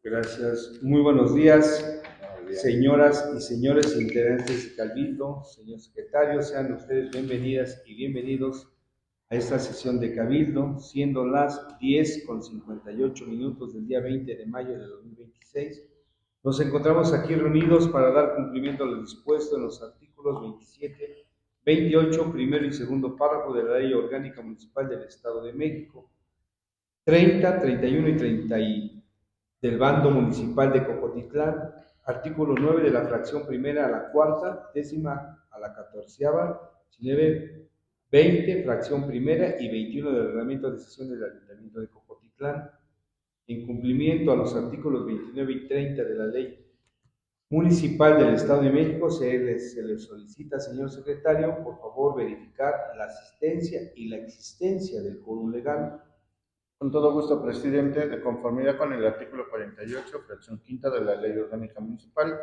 Gracias. Muy buenos días, señoras y señores integrantes de Cabildo, señor secretario, sean ustedes bienvenidas y bienvenidos a esta sesión de Cabildo, siendo las 10:58 del día 20 de mayo de 2026. Nos encontramos aquí reunidos para dar cumplimiento a lo dispuesto en los artículos 27, 28, primero y segundo párrafo de la Ley Orgánica Municipal del Estado de México, 30, 31 y 30 del bando municipal de Cocotitlán, artículo 9 de la fracción primera a la cuarta, décima a la catorceava, 19, 20, fracción primera y 21 del reglamento de sesión del Ayuntamiento de Cocotitlán, en cumplimiento a los artículos 29 y 30 de la Ley Municipal del Estado de México, se le solicita, señor secretario, por favor verificar la asistencia y la existencia del quórum legal. Con todo gusto, presidente. De conformidad con el artículo 48, fracción quinta de la Ley Orgánica Municipal,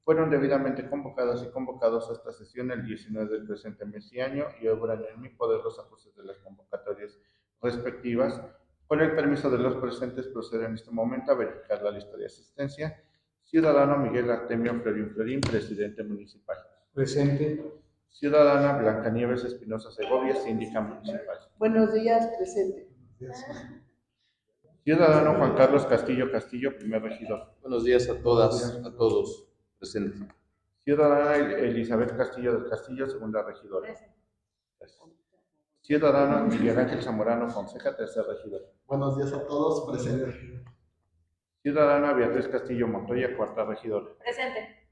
fueron debidamente convocadas y convocados a esta sesión el 19 del presente mes y año y obran en mi poder los ajustes de las convocatorias respectivas. Con el permiso de los presentes, procedo en este momento a verificar la lista de asistencia. Ciudadano Miguel Artemio Florín, presidente municipal. Presente. Ciudadana Blancanieves Espinosa Segovia, síndica municipal. Buenos días, presente. Ciudadano Juan Carlos Castillo, primer regidor. Buenos días a todas, a todos, presentes. Ciudadana Elizabeth Castillo del Castillo, segunda regidora. Ciudadano Miguel Ángel Zamorano Fonseca, tercer regidor. Buenos días a todos, presente. Ciudadana Beatriz Castillo Montoya, cuarta regidora. Presente.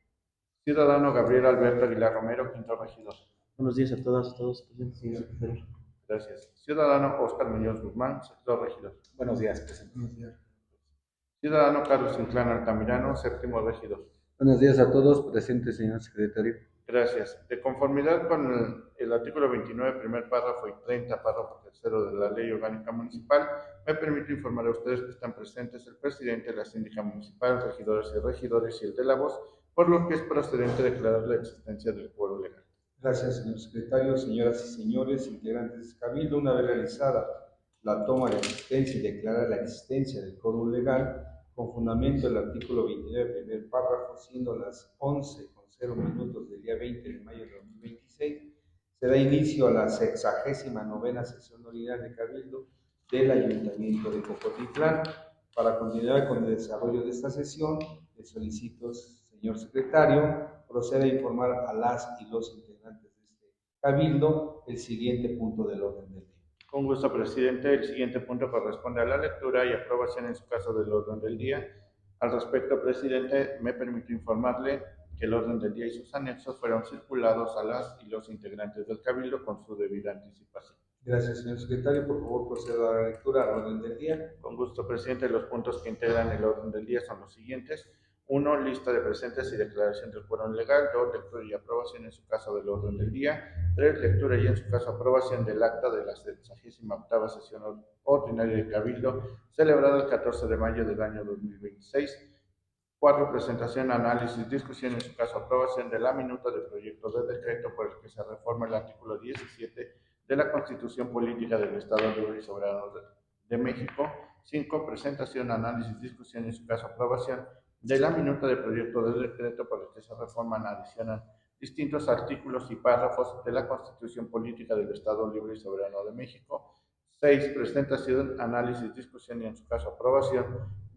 Ciudadano Gabriel Alberto Aguilar Romero, quinto regidor. Buenos días a todas, a todos, presentes, señor secretario. Gracias. Ciudadano Oscar Muñoz Guzmán, sexto regidor. Buenos días, presente. Ciudadano Carlos Inclán Altamirano, séptimo regidor. Buenos días a todos, presentes, señor secretario. Gracias. De conformidad con el artículo 29, primer párrafo y 30, párrafo tercero de la Ley Orgánica Municipal, me permito informar a ustedes que están presentes el presidente, la síndica municipal, regidores y regidores y el de la voz, por lo que es procedente declarar la existencia del quórum legal. Gracias, señor secretario. Señoras y señores integrantes de Cabildo, una vez realizada la toma de asistencia y declarar la existencia del quórum legal, con fundamento del artículo 29, primer párrafo, siendo las 11:00 del día 20 de mayo de 2026, se da inicio a la 69ª sesión ordinaria de Cabildo del Ayuntamiento de Cocotitlán. Para continuar con el desarrollo de esta sesión, le solicito, señor secretario, proceda a informar a las y los integrantes de este Cabildo el siguiente punto del orden del día. Con gusto, presidente. El siguiente punto corresponde a la lectura y aprobación en su caso del orden del día. Al respecto, presidente, me permito informarle que el orden del día y sus anexos fueron circulados a las y los integrantes del Cabildo con su debida anticipación. Gracias, señor secretario. Por favor, proceda a la lectura al orden del día. Con gusto, presidente. Los puntos que integran el orden del día son los siguientes. 1. Lista de presentes y declaración del quórum legal. 2. Lectura y aprobación en su caso del orden del día. 3. Lectura y en su caso aprobación del acta de la 68ª sesión ordinaria de Cabildo, celebrada el 14 de mayo del año 2026. 4. Presentación, análisis, discusión en su caso aprobación de la minuta de proyecto de decreto por el que se reforma el artículo 17 de la Constitución Política del Estado Libre y Soberano de México. 5. Presentación, análisis, discusión y en su caso aprobación de la minuta de proyecto de decreto por el que se reforman, adicionan distintos artículos y párrafos de la Constitución Política del Estado Libre y Soberano de México. 6. Presentación, análisis, discusión y en su caso aprobación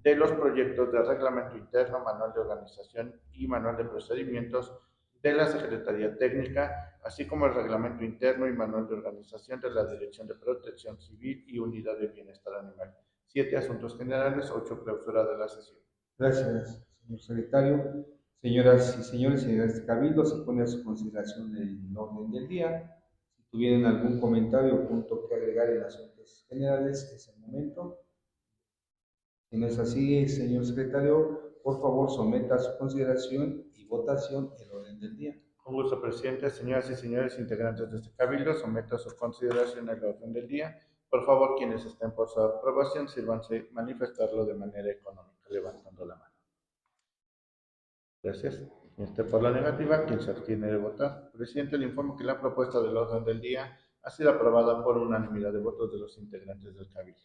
de los proyectos de reglamento interno, manual de organización y manual de procedimientos de la Secretaría Técnica, así como el reglamento interno y manual de organización de la Dirección de Protección Civil y Unidad de Bienestar Animal. 7. Asuntos generales. 8. Clausura de la sesión. Gracias, señor secretario. Señoras y señores, señores de Cabildo, se pone a su consideración el orden del día. Si tuvieran algún comentario o punto que agregar en asuntos generales, es el momento. Si no es así, señor secretario, por favor someta a su consideración y votación el orden del día. Con gusto, presidente. Señoras y señores integrantes de este Cabildo, someto a su consideración el orden del día. Por favor, quienes estén por su aprobación, sírvanse manifestarlo de manera económica, levantando la mano. Gracias. Quien esté por la negativa, quien se abstiene de votar. Presidente, le informo que la propuesta del orden del día ha sido aprobada por unanimidad de votos de los integrantes del Cabildo.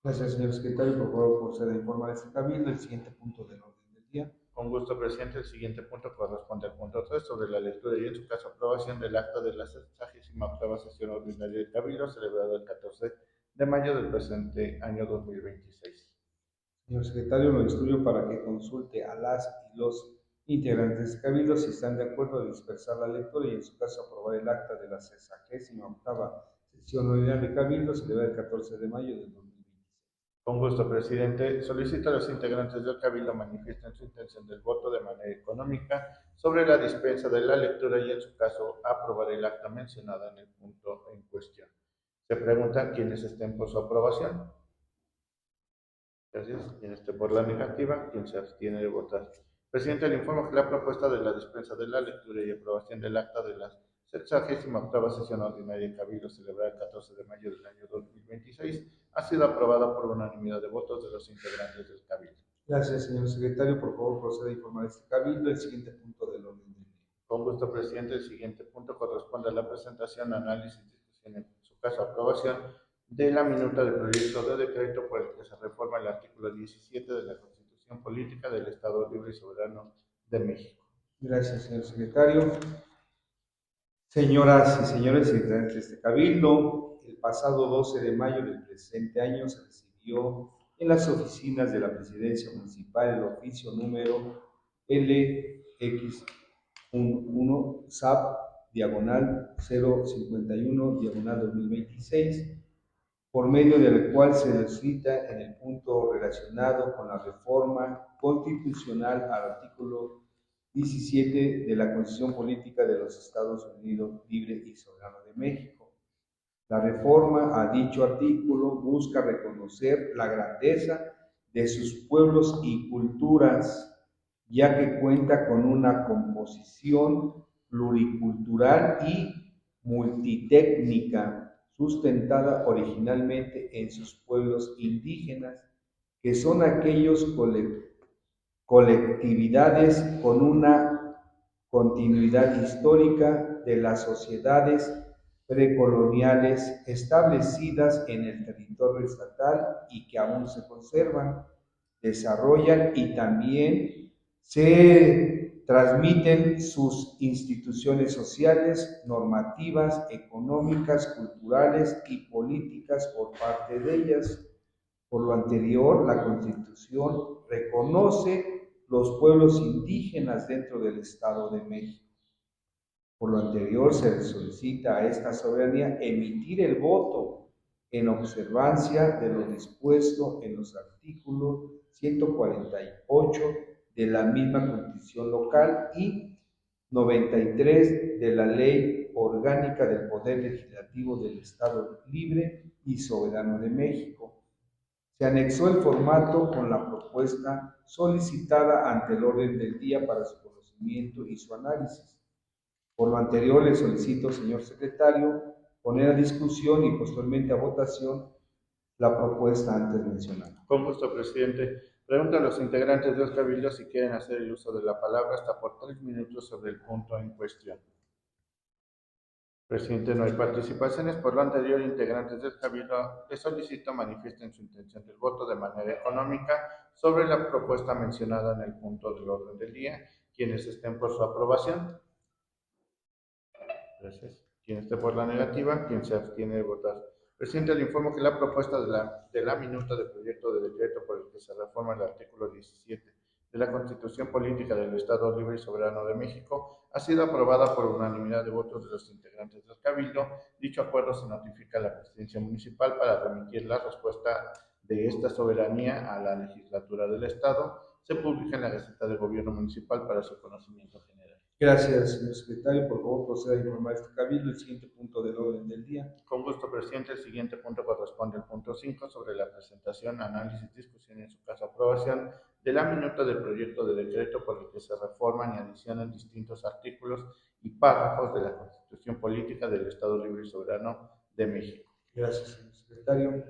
Gracias, señor secretario. Por favor, proceda a informar a este cabildo el siguiente punto del orden del día. Con gusto, presidente. El siguiente punto corresponde al punto 3 sobre la lectura y, en su caso, aprobación del acta de la 68ª sesión ordinaria del Cabildo, celebrada el 14 de mayo del presente año 2026. Señor secretario, lo instruyo para que consulte a las y los integrantes de este cabildo si están de acuerdo a dispersar la lectura y, en su caso, aprobar el acta de la 68ª sesión ordinaria del cabildo, celebrada el 14 de mayo del 2026. Con gusto, presidente. Solicito a los integrantes del Cabildo manifiesten su intención del voto de manera económica sobre la dispensa de la lectura y, en su caso, aprobar el acta mencionada en el punto en cuestión. Se preguntan quiénes estén por su aprobación. Gracias. ¿Quién esté por la negativa? ¿Quién se abstiene de votar? Presidente, le informo que la propuesta de la dispensa de la lectura y aprobación del acta de la 68ª sesión ordinaria de Cabildo, celebrada el 14 de mayo del año 2026, ha sido aprobada por unanimidad de votos de los integrantes del Cabildo. Gracias, señor secretario. Por favor, proceda a informar a este cabildo el siguiente punto del orden del día. Con gusto, presidente. El siguiente punto corresponde a la presentación, análisis, discusión, en su caso aprobación, de la minuta del proyecto de decreto por el que se reforma el artículo 17 de la Constitución Política del Estado Libre y Soberano de México. Gracias, señor secretario. Señoras y señores integrantes de este cabildo, el pasado 12 de mayo del presente año se recibió en las oficinas de la Presidencia Municipal el oficio número LX11 SAP diagonal 051 diagonal 2026, por medio del cual se solicita en el punto relacionado con la reforma constitucional al artículo 17 de la Constitución Política de los Estados Unidos Libre y Soberano de México. La reforma a dicho artículo busca reconocer la grandeza de sus pueblos y culturas, ya que cuenta con una composición pluricultural y multitécnica, sustentada originalmente en sus pueblos indígenas, que son aquellos colectividades con una continuidad histórica de las sociedades precoloniales establecidas en el territorio estatal y que aún se conservan, desarrollan y también se transmiten sus instituciones sociales, normativas, económicas, culturales y políticas por parte de ellas. Por lo anterior, la Constitución reconoce los pueblos indígenas dentro del Estado de México. Por lo anterior, se le solicita a esta soberanía emitir el voto en observancia de lo dispuesto en los artículos 148 de la misma Constitución local y 93 de la Ley Orgánica del Poder Legislativo del Estado Libre y Soberano de México. Se anexó el formato con la propuesta solicitada ante el orden del día para su conocimiento y su análisis. Por lo anterior, le solicito, señor secretario, poner a discusión y posteriormente a votación la propuesta antes mencionada. Con gusto, presidente. Pregunto a los integrantes del Cabildo si quieren hacer el uso de la palabra hasta por 3 minutos sobre el punto en cuestión. Presidente, no hay participaciones. Por lo anterior, integrantes del Cabildo, les solicito manifiesten su intención del voto de manera económica sobre la propuesta mencionada en el punto del orden del día. Quienes estén por su aprobación. Gracias. ¿Quién esté por la negativa? ¿Quién se abstiene de votar? Presidente, le informo que la propuesta de la minuta del proyecto de decreto por el que se reforma el artículo 17 de la Constitución Política del Estado Libre y Soberano de México ha sido aprobada por unanimidad de votos de los integrantes del Cabildo. Dicho acuerdo se notifica a la Presidencia Municipal para remitir la respuesta de esta soberanía a la legislatura del Estado. Se publica en la Gaceta de Gobierno Municipal para su conocimiento general. Gracias, señor secretario. Por favor, proceda a informar a este cabildo el siguiente punto del orden del día. Con gusto, presidente. El siguiente punto corresponde al punto 5 sobre la presentación, análisis, discusión y, en su caso, aprobación de la minuta del proyecto de decreto por el que se reforman y adicionan distintos artículos y párrafos de la Constitución Política del Estado Libre y Soberano de México. Gracias, señor secretario.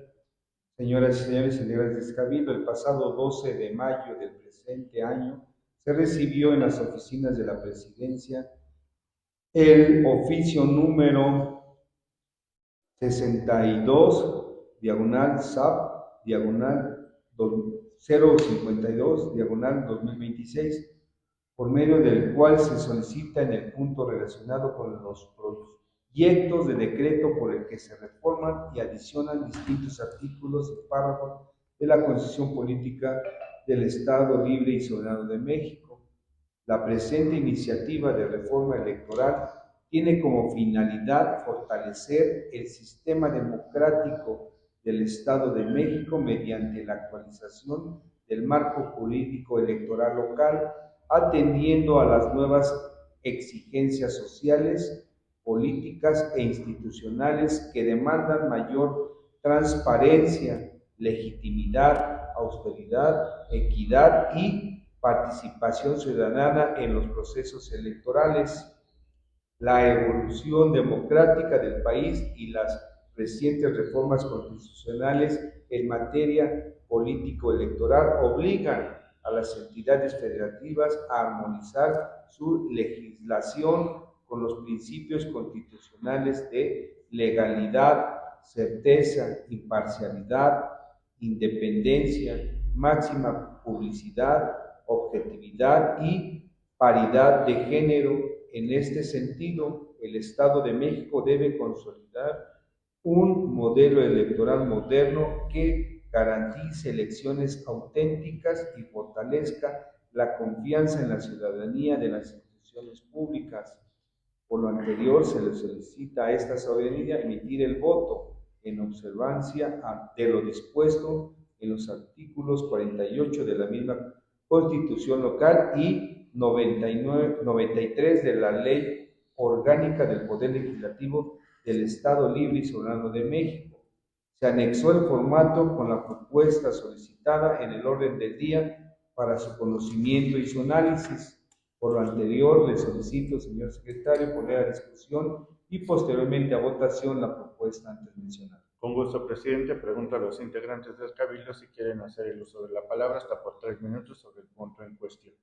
Señoras y señores integrantes de este cabildo, el pasado 12 de mayo del presente año se recibió en las oficinas de la Presidencia el oficio número 62, diagonal SAP, diagonal 052, diagonal 2026, por medio del cual se solicita en el punto relacionado con los proyectos de decreto por el que se reforman y adicionan distintos artículos y párrafos de la Constitución Política del Estado Libre y Soberano de México. La presente iniciativa de reforma electoral tiene como finalidad fortalecer el sistema democrático del Estado de México mediante la actualización del marco jurídico electoral local, atendiendo a las nuevas exigencias sociales, políticas e institucionales que demandan mayor transparencia, legitimidad, austeridad, equidad y participación ciudadana en los procesos electorales. La evolución democrática del país y las recientes reformas constitucionales en materia político-electoral obligan a las entidades federativas a armonizar su legislación con los principios constitucionales de legalidad, certeza, imparcialidad, independencia, máxima publicidad, objetividad y paridad de género. En este sentido, el Estado de México debe consolidar un modelo electoral moderno que garantice elecciones auténticas y fortalezca la confianza en la ciudadanía de las instituciones públicas. Por lo anterior, se le solicita a esta soberanía emitir el voto en observancia de lo dispuesto en los artículos 48 de la misma Constitución local y 93 de la Ley Orgánica del Poder Legislativo del Estado Libre y Soberano de México. Se anexó el formato con la propuesta solicitada en el orden del día para su conocimiento y su análisis. Por lo anterior, le solicito, señor secretario, poner a discusión y posteriormente a votación la propuesta antes mencionada. Con gusto, presidente. Pregunto a los integrantes del Cabildo si quieren hacer el uso de la palabra hasta por 3 minutos sobre el punto en cuestión.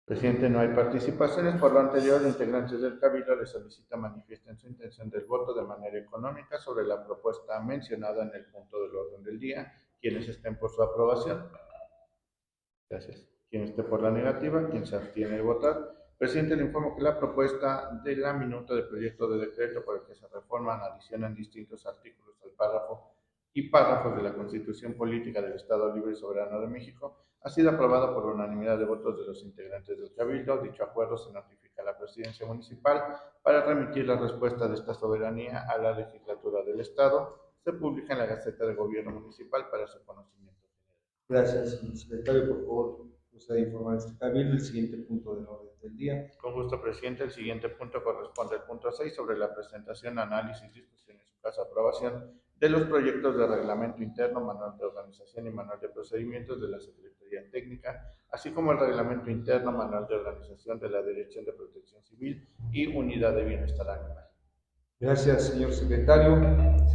Presidente, no hay participaciones. Por lo anterior, los integrantes del Cabildo les solicita manifiesten su intención del voto de manera económica sobre la propuesta mencionada en el punto del orden del día. ¿Quiénes estén por su aprobación? Gracias. ¿Quién esté por la negativa? ¿Quién se abstiene de votar? Presidente, le informo que la propuesta de la minuta de proyecto de decreto por el que se reforman, adicionan distintos artículos al párrafo y párrafos de la Constitución Política del Estado Libre y Soberano de México ha sido aprobada por unanimidad de votos de los integrantes del Cabildo. Dicho acuerdo se notifica a la Presidencia Municipal para remitir la respuesta de esta soberanía a la Legislatura del Estado. Se publica en la Gaceta de Gobierno Municipal para su conocimiento. Gracias, señor secretario. Por favor, proceda a informar a este Cabildo el siguiente punto del orden del día. Con gusto, presidente. El siguiente punto corresponde al punto 6 sobre la presentación, análisis, discusión y en su caso aprobación de los proyectos de reglamento interno, manual de organización y manual de procedimientos de la Secretaría Técnica, así como el reglamento interno, manual de organización de la Dirección de Protección Civil y Unidad de Bienestar Animal. Gracias, señor secretario.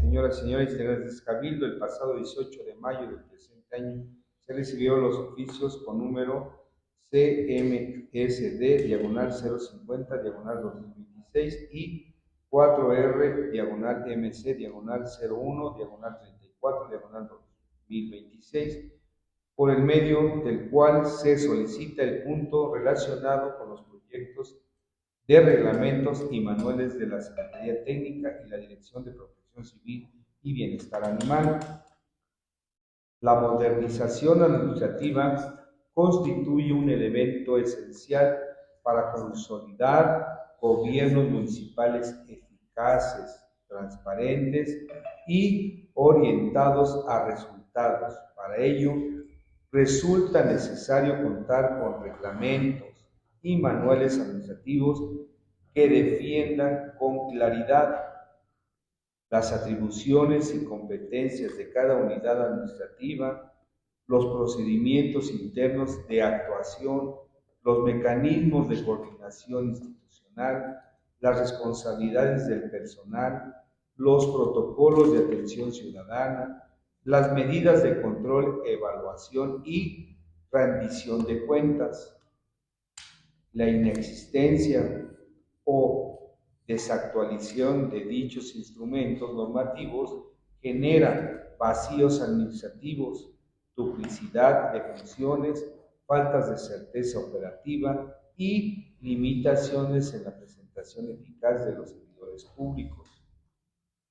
Señoras y señores integrantes del Cabildo, el pasado 18 de mayo del presente año se recibieron los oficios con número CMSD, diagonal 050, diagonal 2026 y 4R, diagonal MC, diagonal 01, diagonal 34, diagonal 2026, por el medio del cual se solicita el punto relacionado con los proyectos de reglamentos y manuales de la Secretaría Técnica y la Dirección de Protección Civil y Bienestar Animal. La modernización administrativa constituye un elemento esencial para consolidar gobiernos municipales eficaces, transparentes y orientados a resultados. Para ello, resulta necesario contar con reglamentos y manuales administrativos que defiendan con claridad las atribuciones y competencias de cada unidad administrativa, los procedimientos internos de actuación, los mecanismos de coordinación institucional, las responsabilidades del personal, los protocolos de atención ciudadana, las medidas de control, evaluación y rendición de cuentas. La inexistencia o desactualización de dichos instrumentos normativos genera vacíos administrativos, duplicidad de funciones, faltas de certeza operativa y limitaciones en la presentación eficaz de los servidores públicos.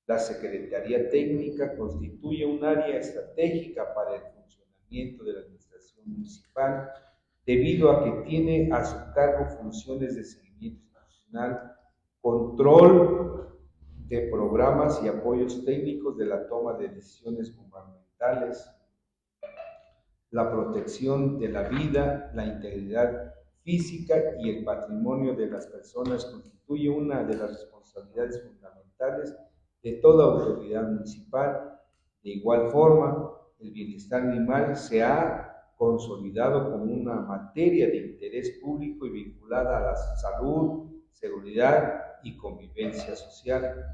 La Secretaría Técnica constituye un área estratégica para el funcionamiento de la Administración Municipal debido a que tiene a su cargo funciones de seguimiento institucional, control de programas y apoyos técnicos de la toma de decisiones gubernamentales, la protección de la vida, la integridad física y el patrimonio de las personas constituye una de las responsabilidades fundamentales de toda autoridad municipal. De igual forma, el bienestar animal se ha consolidado como una materia de interés público y vinculada a la salud, seguridad y convivencia social.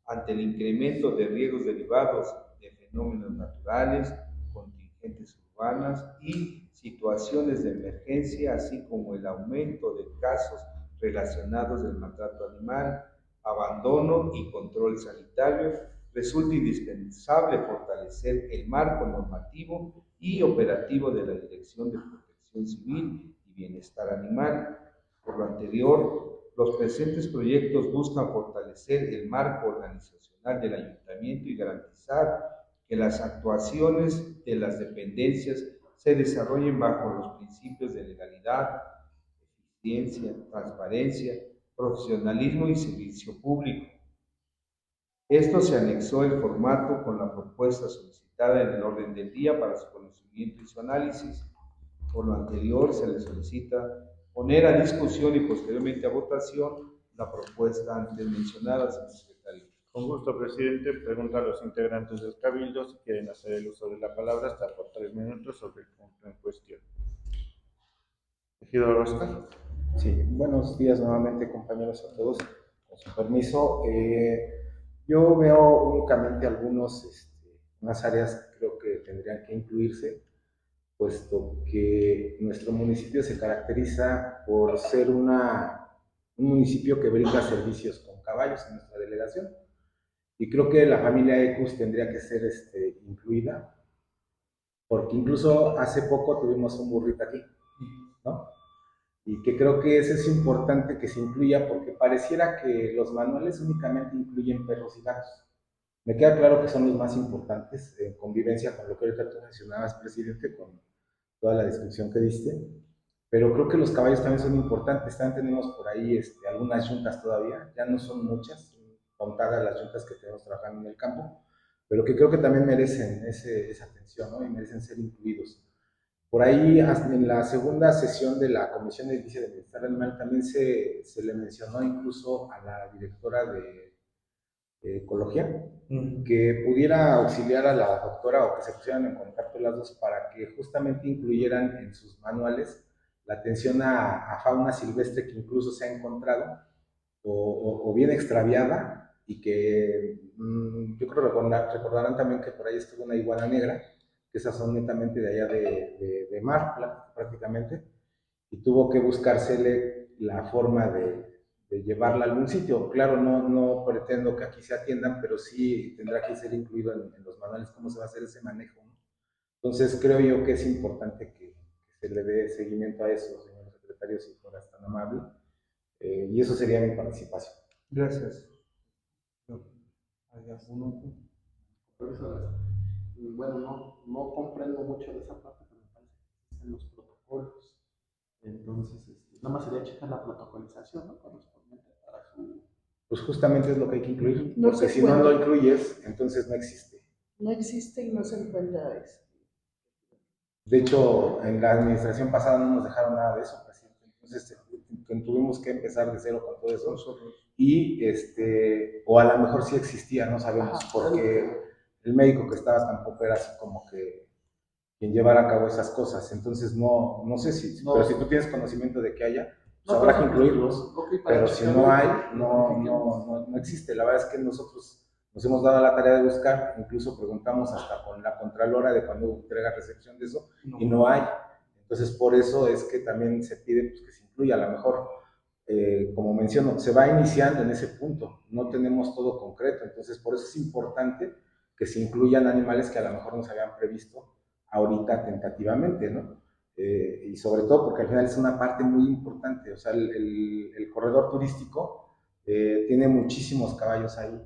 Ante el incremento de riesgos derivados de fenómenos naturales, contingentes urbanas y situaciones de emergencia, así como el aumento de casos relacionados del maltrato animal, abandono y control sanitario, resulta indispensable fortalecer el marco normativo y operativo de la Dirección de Protección Civil y Bienestar Animal. Por lo anterior, los presentes proyectos buscan fortalecer el marco organizacional del ayuntamiento y garantizar que las actuaciones de las dependencias se desarrollen bajo los principios de legalidad, eficiencia, transparencia, profesionalismo y servicio público. Esto se anexó el formato con la propuesta solicitada en el orden del día para su conocimiento y su análisis. Por lo anterior, se le solicita poner a discusión y posteriormente a votación la propuesta antes mencionada, señor secretario. Con gusto, presidente. Pregunto a los integrantes del Cabildo si quieren hacer el uso de la palabra hasta por 3 minutos sobre el punto en cuestión. Regidor Oscar. Sí, buenos días nuevamente, compañeros, a todos. Con su permiso, yo veo únicamente unas áreas que creo que tendrían que incluirse, puesto que nuestro municipio se caracteriza por ser un municipio que brinda servicios con caballos en nuestra delegación. Y creo que la familia Ecus tendría que ser incluida, porque incluso hace poco tuvimos un burrito aquí, ¿no? Y que creo que eso es importante que se incluya, porque pareciera que los manuales únicamente incluyen perros y gatos. Me queda claro que son los más importantes en convivencia con lo que ahorita tú mencionabas, presidente, con toda la descripción que diste, pero creo que los caballos también son importantes. También tenemos por ahí algunas yuntas todavía, ya no son muchas, contadas las yuntas que tenemos trabajando en el campo, pero que creo que también merecen esa atención, ¿no? Y merecen ser incluidos. Por ahí, en la segunda sesión de la Comisión de Edilicia de Bienestar Animal, también se le mencionó incluso a la directora de Ecología, que pudiera auxiliar a la doctora o que se pusieran en contacto las dos para que justamente incluyeran en sus manuales la atención a fauna silvestre que incluso se ha encontrado o bien extraviada, y que yo creo recordarán también que por ahí estuvo una iguana negra, que esas son netamente de allá de mar, prácticamente, y tuvo que buscársele la forma de llevarla a algún sitio. Claro, no pretendo que aquí se atiendan, pero sí tendrá que ser incluido en los manuales cómo se va a hacer ese manejo, ¿no? Entonces creo yo que es importante que se le dé seguimiento a eso, señor secretario, si fueras tan amable, y eso sería mi participación. Gracias. Bueno, no comprendo mucho de esa parte, pero me parece que existen los protocolos. Entonces, nada más sería checar la protocolización, ¿no? Correspondiente para su... Pues justamente es lo que hay que incluir, No porque se si puede. no lo incluyes, entonces no existe. No existe y no se encuentra eso. De hecho, en la administración pasada no nos dejaron nada de eso, presidente. Entonces tuvimos que empezar de cero con todo eso. Y o a lo mejor sí existía, no sabemos, porque el médico que estaba tampoco era así como que quien llevara a cabo esas cosas. Entonces no sé si, pero si tú tienes conocimiento de que haya, pues habrá que incluirlos. Pero si no hay, no existe. La verdad es que nosotros nos hemos dado la tarea de buscar, incluso preguntamos hasta con la Contralora de cuando entrega recepción de eso, y no hay. Entonces por eso es que también se pide pues, que se incluya. A lo mejor, como menciono, se va iniciando en ese punto, no tenemos todo concreto, entonces por eso es importante que se incluyan animales que a lo mejor no se habían previsto ahorita tentativamente, ¿no? Y sobre todo porque al final es una parte muy importante, o sea, el corredor turístico tiene muchísimos caballos ahí,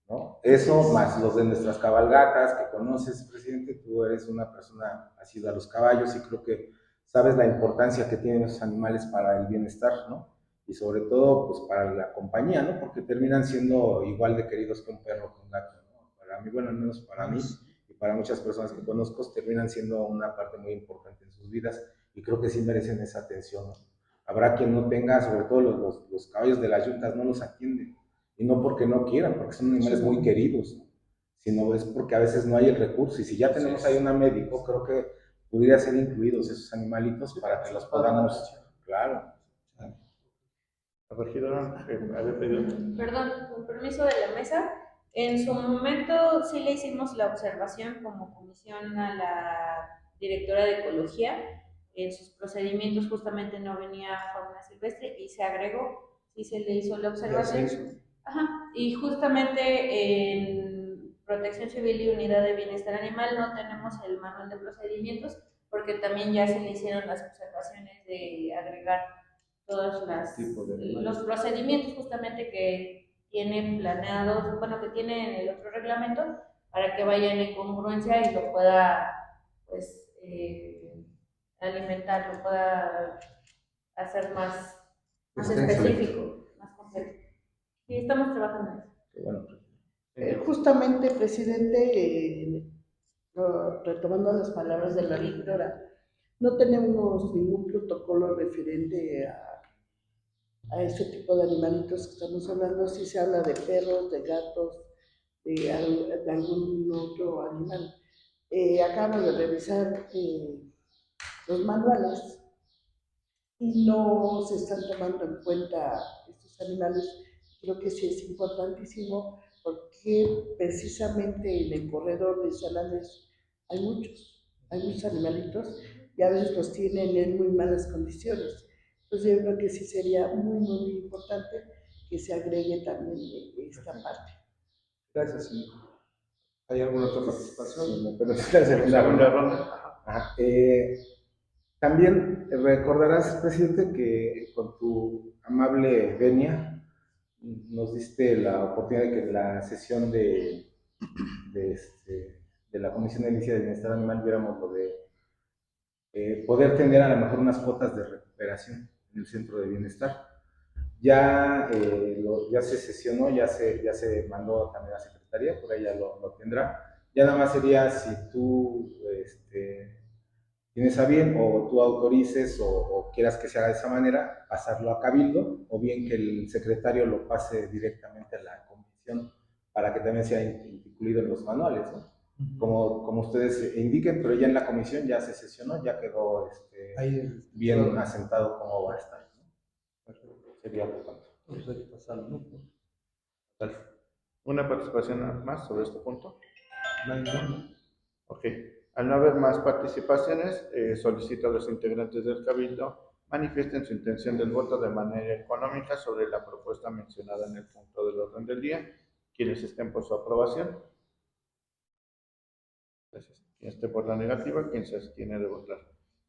¿no? Eso más los de nuestras cabalgatas que conoces, presidente, tú eres una persona asida a los caballos y creo que sabes la importancia que tienen esos animales para el bienestar, ¿no? Y sobre todo, pues para la compañía, ¿no? Porque terminan siendo igual de queridos que un perro, que un gato, ¿no? Para mí, bueno, al menos para mí y para muchas personas que conozco, terminan siendo una parte muy importante en sus vidas y creo que sí merecen esa atención, ¿no? Habrá quien no tenga, sobre todo los caballos de las yuntas no los atienden, y no porque no quieran, porque son animales muy queridos, ¿no? Sino es porque a veces no hay el recurso, y si ya tenemos ahí un médico, creo que pudiera ser incluidos esos animalitos para que los podamos, claro. La regidora había pedido. Perdón, con permiso de la mesa, en su momento sí le hicimos la observación como comisión a la directora de ecología. En sus procedimientos justamente no venía fauna silvestre y se agregó, sí se le hizo la observación. Ajá, y justamente en Protección Civil y Unidad de Bienestar Animal no tenemos el manual de procedimientos porque también ya se le hicieron las observaciones de agregar todos los procedimientos justamente que tiene planeados, bueno, que tiene en el otro reglamento, para que vayan en congruencia y lo pueda, pues, alimentar, lo pueda hacer más específico, más completo. Sí, estamos trabajando en eso. Bueno, Justamente, presidente, retomando las palabras de la rectora, no tenemos ningún protocolo referente a este tipo de animalitos que estamos hablando. Si se habla de perros, de gatos, de algún otro animal. Acabo de revisar los manuales y no se están tomando en cuenta estos animales. Creo que sí es importantísimo porque precisamente en el corredor de San Andrés hay muchos animalitos y a veces los tienen en muy malas condiciones. Entonces yo creo que sí sería muy importante que se agregue también esta parte. Gracias, señor. ¿Hay alguna otra participación? sí, me permites la segunda ronda. Ajá. También recordarás, presidente, que con tu amable venia nos diste la oportunidad de que en la sesión de la Comisión de Inicia de Bienestar Animal viéramos lo de poder tener a lo mejor unas cuotas de recuperación en el centro de bienestar. Ya se sesionó, ya se mandó también a la Secretaría, por ahí ya lo tendrá. Ya nada más sería si tú tienes a bien o tú autorices o quieras que se haga de esa manera, pasarlo a Cabildo, o bien que el secretario lo pase directamente a la comisión para que también sea incluido en los manuales, ¿no? Como ustedes indiquen, pero ya en la comisión ya se sesionó, ya quedó bien asentado cómo va a estar, ¿no? Sería por tanto. Pues hay que pasarlo, ¿no? ¿Una participación más sobre este punto? No. Ok. Al no haber más participaciones, solicito a los integrantes del Cabildo manifiesten su intención del voto de manera económica sobre la propuesta mencionada en el punto del orden del día. Quienes estén por su aprobación. Gracias. Quien esté por la negativa, quien se abstiene de votar.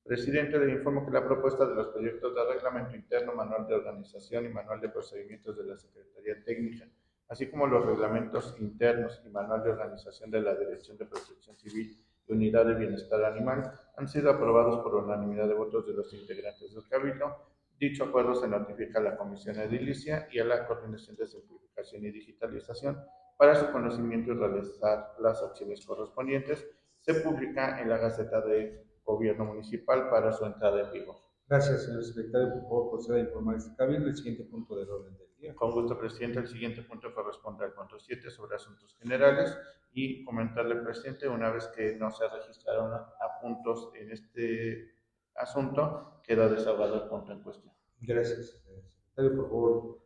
Presidente, le informo que la propuesta de los proyectos de reglamento interno, manual de organización y manual de procedimientos de la Secretaría Técnica, así como los reglamentos internos y manual de organización de la Dirección de Protección Civil y Unidad de Bienestar Animal, han sido aprobados por unanimidad de votos de los integrantes del Cabildo. Dicho acuerdo se notifica a la Comisión Edilicia y a la Coordinación de Simplificación y Digitalización para su conocimiento y realizar las acciones correspondientes. Se publica en la Gaceta de Gobierno Municipal para su entrada en vigor. Gracias, señor secretario. Por favor, proceda a informar este cabildo el siguiente punto del orden del día. Con gusto, presidente. El siguiente punto corresponde al punto 7 sobre asuntos generales y comentarle, presidente, una vez que no se registraron apuntos en este asunto, queda desahogado el punto en cuestión. Gracias, secretario. Por favor,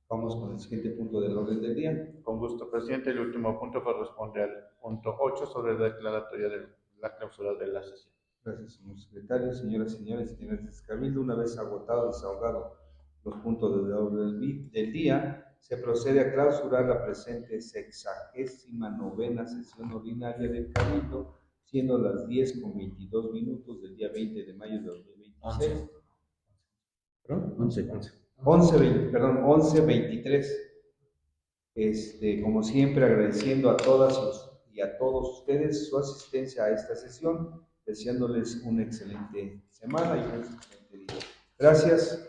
vamos con el siguiente punto del orden del día. Con gusto, presidente. El último punto corresponde al punto 8 sobre la declaratoria de la clausura de la sesión. Gracias, señor secretario. Señoras y señores, integrantes del cabildo, una vez agotado y desahogado los puntos del orden del día, se procede a clausurar la presente 69ª sesión ordinaria del Cabildo, siendo las 10:22 del día 20 de mayo de 2026. ¿Perdón? 11:23. Como siempre, agradeciendo a todas y a todos ustedes su asistencia a esta sesión, deseándoles una excelente semana y un excelente día. Gracias.